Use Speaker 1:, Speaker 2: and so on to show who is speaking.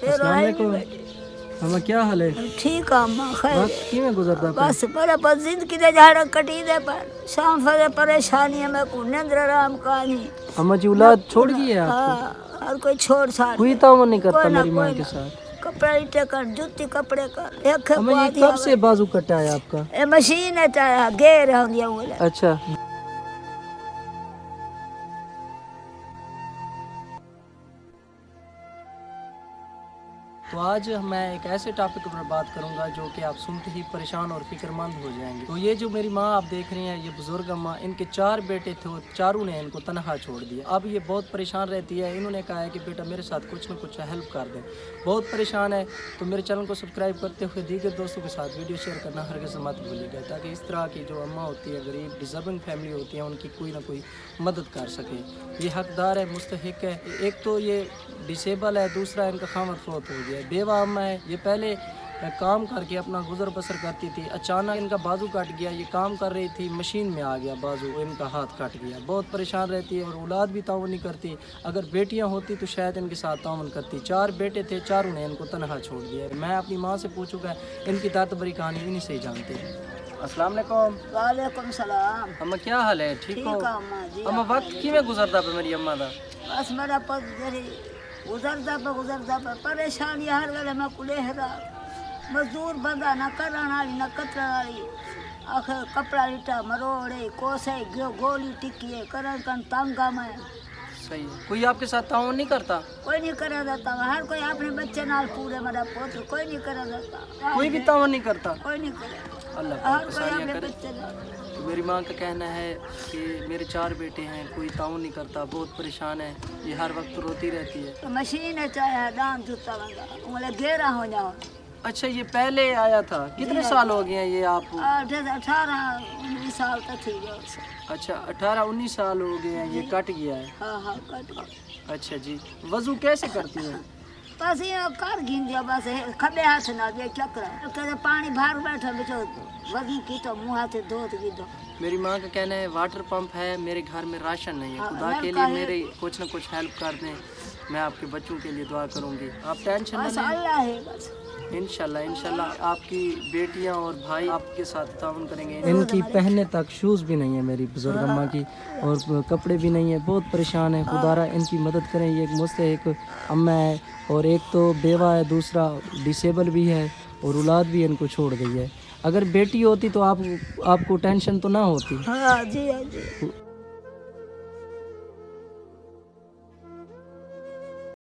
Speaker 1: अस्सलाम वालेकुम अम्मा, क्या हाल है?
Speaker 2: ठीक है अम्मा खैर
Speaker 1: वक्त किवें गुजरदा पे?
Speaker 2: बस मेरा बस जिंदगी दे झाड़ा कटी दे पर शाम फरे परेशानी है मैं को निंद्र आराम कहानी
Speaker 1: अम्मा जी औलाद छोड़ गई है आपको?
Speaker 2: हाँ हर कोई छोड़ छाड़
Speaker 1: कोई
Speaker 2: दे।
Speaker 1: तावन नहीं करता
Speaker 2: कोई ना,
Speaker 1: मेरी माँ
Speaker 2: कोई
Speaker 1: के
Speaker 2: ना।
Speaker 1: साथ?
Speaker 2: कपड़े इटे कर जूती कपड़े कर एक
Speaker 1: अम्मा ये कब से बाजू कटा है आपका?
Speaker 2: ए मशीन है चाहे गेर होंगी वो
Speaker 1: अच्छा, तो आज मैं एक ऐसे टॉपिक पर बात करूंगा जो कि आप सुनते ही परेशान और फिक्रमंद हो जाएंगे। तो ये जो मेरी माँ आप देख रही हैं, ये बुजुर्ग अम्मा, इनके 4 बेटे थे, चारों ने इनको तनहा छोड़ दिया। अब ये बहुत परेशान रहती है। इन्होंने कहा है कि बेटा मेरे साथ कुछ न कुछ हेल्प कर दें। बहुत परेशान है। तो मेरे चैनल को सब्सक्राइब करते हुए दीगर दोस्तों के साथ वीडियो शेयर करना हरगिज़ मत भूलिएगा, ताकि इस तरह की जो अम्मा होती है, गरीब डिजर्विंग फैमिली होती है, उनकी कोई ना कोई मदद कर सके। ये हकदार है, मुस्तहिक है। एक तो ये डिसेबल है, दूसरा इनका खामद फौत हो गया है, बेवा अम्मा है। ये पहले काम करके अपना गुजर बसर करती थी, अचानक इनका बाजू कट गया। ये काम कर रही थी, मशीन में आ गया बाजू, इनका हाथ कट गया। बहुत परेशान रहती है और औलाद भी ताउन नहीं करती। अगर बेटियां होती तो शायद इनके साथ ताउन करती। 4 बेटे थे, चारों ने इनको तनहा छोड़ दिया। मैं अपनी माँ से पूछूंगा, इनकी दर्द भरी कहानी इन्हीं से ही जानते हैं। अस्सलाम वालेकुम।
Speaker 2: वालेकुम सलाम
Speaker 1: अम्मा क्या हाल है? ठीक हो?
Speaker 2: ठीक है अम्मा जी
Speaker 1: अम्मा वक्त किवें गुजरदा पे मेरी अम्मा दा?
Speaker 2: बस मेरा पद जरी गुजरदा पे परेशानी हर वेले मैं कुले हरा मजदूर बंदा ना करन वाली ना कतरन वाली आखिर कपड़ा लिटा मरोड़े कोसे गोली टिकी करन कन तंगा मैं
Speaker 1: सही है। कोई आपके साथ ताउन नहीं करता?
Speaker 2: कोई नहीं करा देता हर कोई अपने बच्चे नाल पूरे मेरा पुत्र कोई नहीं करा देता
Speaker 1: कोई भी ताउन नहीं करता?
Speaker 2: कोई नहीं करे
Speaker 1: अल्लाह
Speaker 2: हर
Speaker 1: पाक
Speaker 2: कोई
Speaker 1: सारियां
Speaker 2: अपने
Speaker 1: करे।
Speaker 2: बच्चे नाल
Speaker 1: तो मेरी माँ का कहना है कि मेरे 4 बेटे हैं, कोई ताउन नहीं करता, बहुत परेशान है। ये हर वक्त रोती रहती है।
Speaker 2: तो मशीन है चाहे डांस जूता बंदा उंगले घेरा हो जाओ
Speaker 1: अच्छा, ये पहले आया था? कितने साल हो गए हैं ये आप?
Speaker 2: 18-19 साल तक थी गया उससे।
Speaker 1: अच्छा, 18-19 साल हो गए हैं, ये कट गया है।
Speaker 2: हाँ हाँ कट गया
Speaker 1: अच्छा जी, वजू कैसे करती हैं?
Speaker 2: बस ये कर गिन दिया बस खबे हाथ ना दे चक्र कहते पानी भर बैठा बिचो वजन की तो मुँह हाथ धोत की दो।
Speaker 1: मेरी माँ का कहना है वाटर पंप है, मेरे घर में राशन नहीं है, खुदा के लिए मेरे कुछ न कुछ हेल्प कर दें। मैं आपके बच्चों के लिए दुआ करूँगी, आप टेंशन
Speaker 2: बस
Speaker 1: न लें।
Speaker 2: अल्लाह है बस
Speaker 1: इंशाल्लाह इंशाल्लाह आपकी बेटियां और भाई आपके साथ ताउन करेंगे। इनकी पहनने तक शूज़ भी नहीं है मेरी बुजुर्ग अम्मा की, और कपड़े भी नहीं है। बहुत परेशान है, खुदारा इनकी मदद करें। ये एक मुस्तहिक अम्मा है, और एक तो बेवा है, दूसरा डिसेबल भी है, और औलाद भी इनको छोड़ गई है। अगर बेटी होती तो आपको टेंशन तो ना होती।
Speaker 2: हाँ जी हाँ जी।